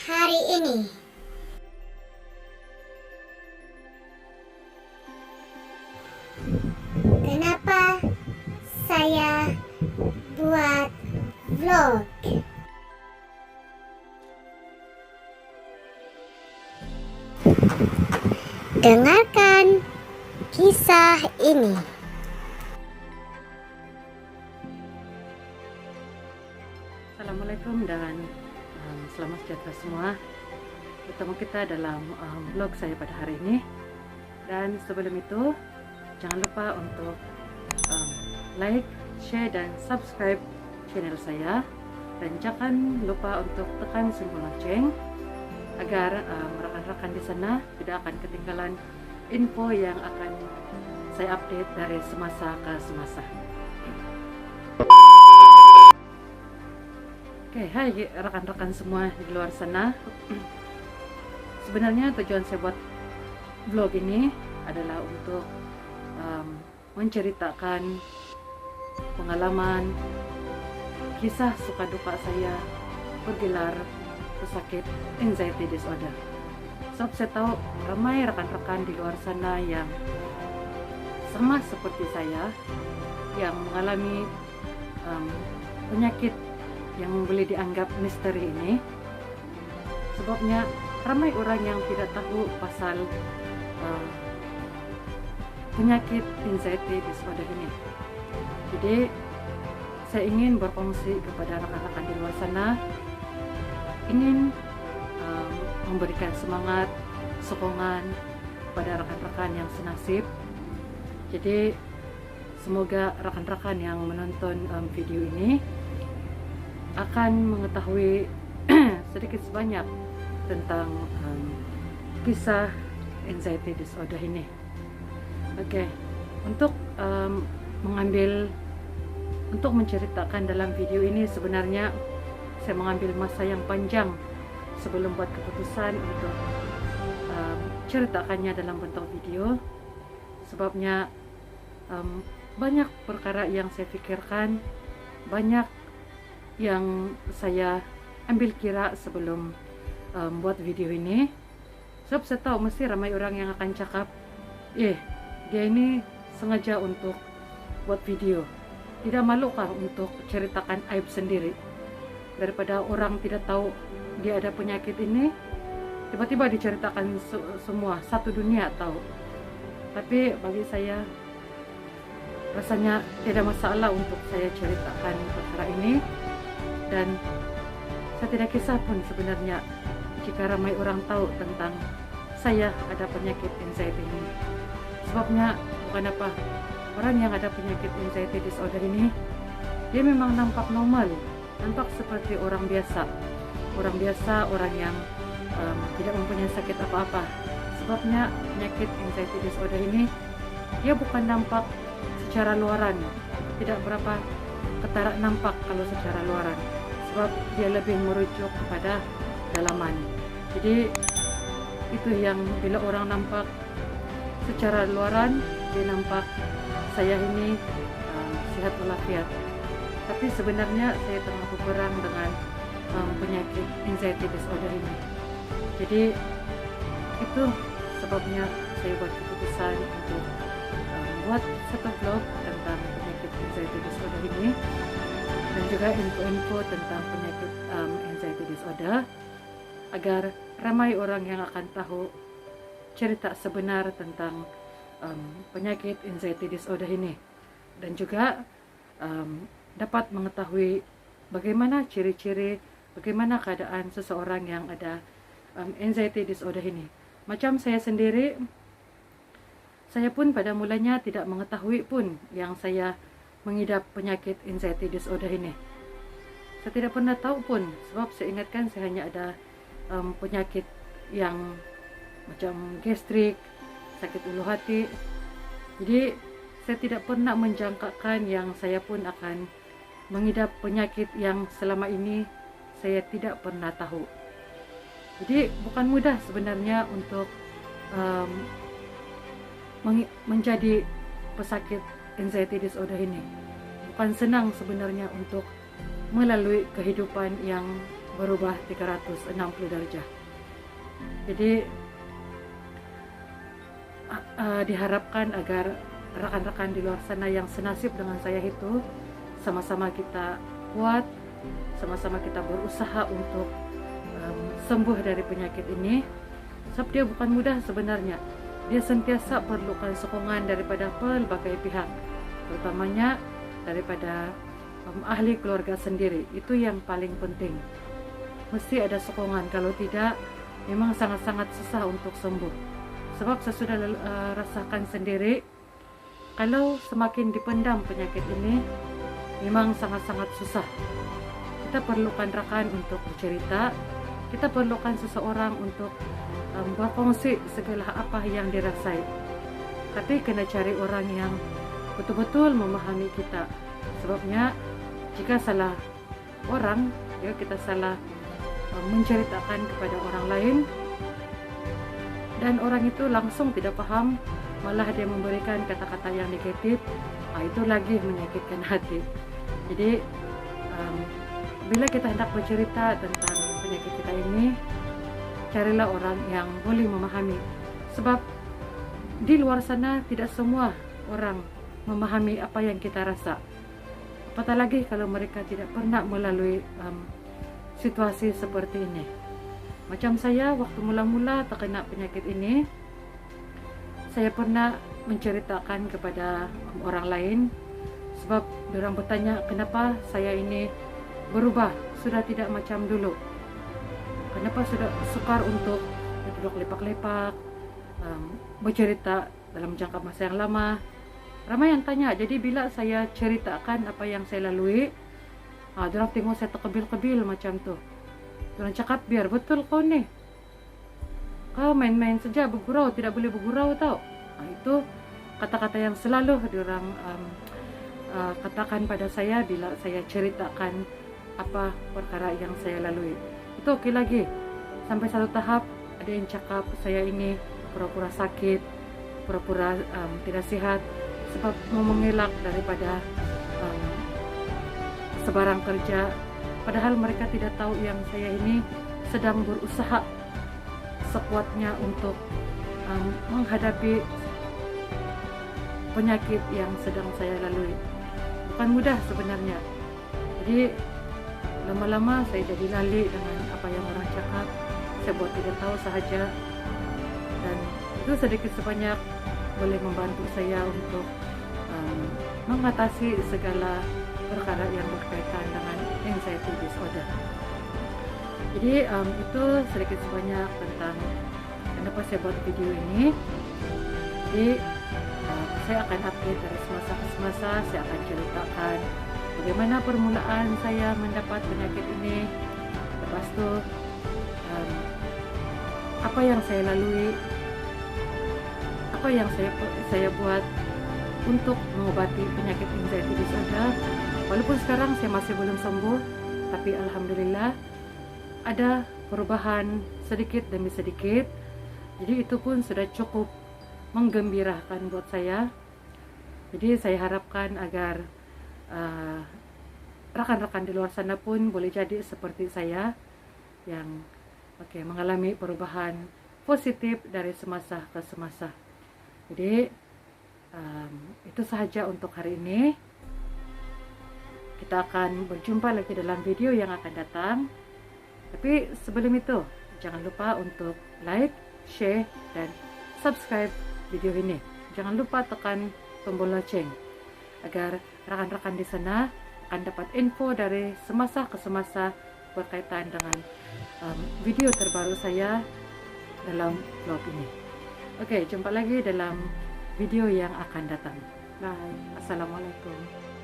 hari ini. Kenapa saya buat vlog? Dengarkan kisah ini. Assalamualaikum dan selamat sejahtera semua. Bertemu kita dalam vlog saya pada hari ini. Dan sebelum itu, jangan lupa untuk like, share dan subscribe channel saya. Dan jangan lupa untuk tekan simbol lonceng agar rekan-rekan di sana tidak akan ketinggalan info yang akan saya update dari semasa ke semasa. Oke, hai rekan-rekan semua di luar sana. Sebenarnya tujuan saya buat vlog ini adalah untuk menceritakan pengalaman, kisah suka duka saya bergelar pesakit anxiety disorder. Sebab saya tahu ramai rekan-rekan di luar sana yang sama seperti saya, yang mengalami penyakit yang boleh dianggap misteri ini. Sebabnya ramai orang yang tidak tahu pasal penyakit anxiety disorder ini. Jadi saya ingin berkongsi kepada rekan-rekan di luar sana, ingin memberikan semangat, sokongan kepada rekan-rekan yang senasib. Jadi semoga rekan-rekan yang menonton video ini akan mengetahui sedikit sebanyak tentang kisah anxiety disorder ini. Oke, untuk menceritakan dalam video ini, sebenarnya saya mengambil masa yang panjang sebelum buat keputusan untuk ceritakannya dalam bentuk video. Sebabnya banyak perkara yang saya pikirkan, banyak yang saya ambil kira sebelum buat video ini. Sebab saya tahu mesti ramai orang yang akan cakap, dia ini sengaja untuk buat video. Tidak malukah untuk ceritakan aib sendiri, daripada orang tidak tahu dia ada penyakit ini, tiba-tiba diceritakan semua, satu dunia tahu. Tapi bagi saya rasanya tidak masalah untuk saya ceritakan perkara ini. Dan saya tidak kisah pun sebenarnya jika ramai orang tahu tentang saya ada penyakit anxiety ini. Sebabnya bukan apa, orang yang ada penyakit anxiety disorder ini, dia memang nampak normal, nampak seperti orang biasa. Orang biasa, orang yang tidak mempunyai sakit apa-apa. Sebabnya penyakit anxiety disorder ini, dia bukan nampak secara luaran, tidak berapa ketara nampak kalau secara luaran. Sebab dia lebih merujuk kepada dalaman. Jadi itu yang bila orang nampak secara luaran, dia nampak saya ini sehat walafiat. Tapi sebenarnya saya tengah berperang dengan penyakit anxiety disorder ini. Jadi itu sebabnya saya buat keputusan untuk buat satu vlog tentang penyakit anxiety disorder ini, dan juga info-info tentang penyakit anxiety disorder, agar ramai orang yang akan tahu cerita sebenar tentang penyakit anxiety disorder ini, dan juga dapat mengetahui bagaimana ciri-ciri, bagaimana keadaan seseorang yang ada anxiety disorder ini. Macam saya sendiri, saya pun pada mulanya tidak mengetahui pun yang saya mengidap penyakit anxiety disorder ini. Saya tidak pernah tahu pun, sebab saya ingatkan saya hanya ada penyakit yang macam gastrik, sakit ulu hati. Jadi saya tidak pernah menjangkakan yang saya pun akan mengidap penyakit yang selama ini saya tidak pernah tahu. Jadi bukan mudah sebenarnya untuk menjadi pesakit anxiety disorder ini. Bukan senang sebenarnya untuk melalui kehidupan yang berubah 360 derajat. Jadi diharapkan agar rekan-rekan di luar sana yang senasib dengan saya itu sama-sama kita kuat, sama-sama kita berusaha untuk sembuh dari penyakit ini. Sebab dia bukan mudah sebenarnya. Dia sentiasa perlukan sokongan daripada pelbagai pihak, terutamanya daripada ahli keluarga sendiri. Itu yang paling penting. Mesti ada sokongan, kalau tidak memang sangat-sangat susah untuk sembuh. Sebab saya sudah rasakan sendiri, kalau semakin dipendam penyakit ini memang sangat-sangat susah. Kita perlukan rekan untuk bercerita, kita perlukan seseorang untuk berkongsi segala apa yang dirasai. Tapi kena cari orang yang betul-betul memahami kita. Sebabnya jika salah orang, ya kita salah menceritakan kepada orang lain dan orang itu langsung tidak paham, malah dia memberikan kata-kata yang negatif, itu lagi menyakitkan hati. Jadi bila kita hendak bercerita tentang penyakit kita ini, carilah orang yang boleh memahami. Sebab di luar sana tidak semua orang memahami apa yang kita rasa. Apatah lagi kalau mereka tidak pernah melalui situasi seperti ini. Macam saya, waktu mula-mula terkena penyakit ini, saya pernah menceritakan kepada orang lain. Sebab orang bertanya, kenapa saya ini berubah, sudah tidak macam dulu. Kenapa sudah sukar untuk duduk lepak-lepak, bercerita dalam jangka masa yang lama. Ramai yang tanya, jadi bila saya ceritakan apa yang saya lalui, diorang tengok saya terkebil-kebil macam tu. Diorang cakap, biar betul kau ni, kau main-main saja, bergurau, tidak boleh bergurau tau. Itu kata-kata yang selalu diorang katakan pada saya bila saya ceritakan apa perkara yang saya lalui. Itu okey lagi. Sampai satu tahap ada yang cakap saya ini pura-pura sakit, pura-pura tidak sihat, sebab mau mengelak daripada sebarang kerja. Padahal mereka tidak tahu yang saya ini sedang berusaha sekuatnya untuk menghadapi penyakit yang sedang saya lalui. Bukan mudah sebenarnya. Jadi lama-lama saya jadi lali dengan apa yang orang cakap. Saya buat tidak tahu sahaja. Dan itu sedikit sebanyak boleh membantu saya untuk mengatasi segala perkara yang berkaitan dengan anxiety disorder. Jadi itu sedikit sebanyak tentang kenapa saya buat video ini. Jadi saya akan update dari semasa ke semasa. Saya akan ceritakan bagaimana permulaan saya mendapat penyakit ini, lepas tu apa yang saya lalui, apa yang saya buat untuk mengobati penyakit anxiety disorder. Walaupun sekarang saya masih belum sembuh, tapi alhamdulillah ada perubahan sedikit demi sedikit. Jadi itu pun sudah cukup menggembirakan buat saya. Jadi saya harapkan agar rekan-rekan di luar sana pun boleh jadi seperti saya yang mengalami perubahan positif dari semasa ke semasa. Jadi itu sahaja untuk hari ini. Kita akan berjumpa lagi dalam video yang akan datang. Tapi sebelum itu, jangan lupa untuk like, share, dan subscribe video ini. Jangan lupa tekan tombol lonceng agar rekan-rekan di sana akan dapat info dari semasa ke semasa berkaitan dengan video terbaru saya dalam vlog ini. Oke, jumpa lagi dalam video yang akan datang. Bye. Assalamualaikum.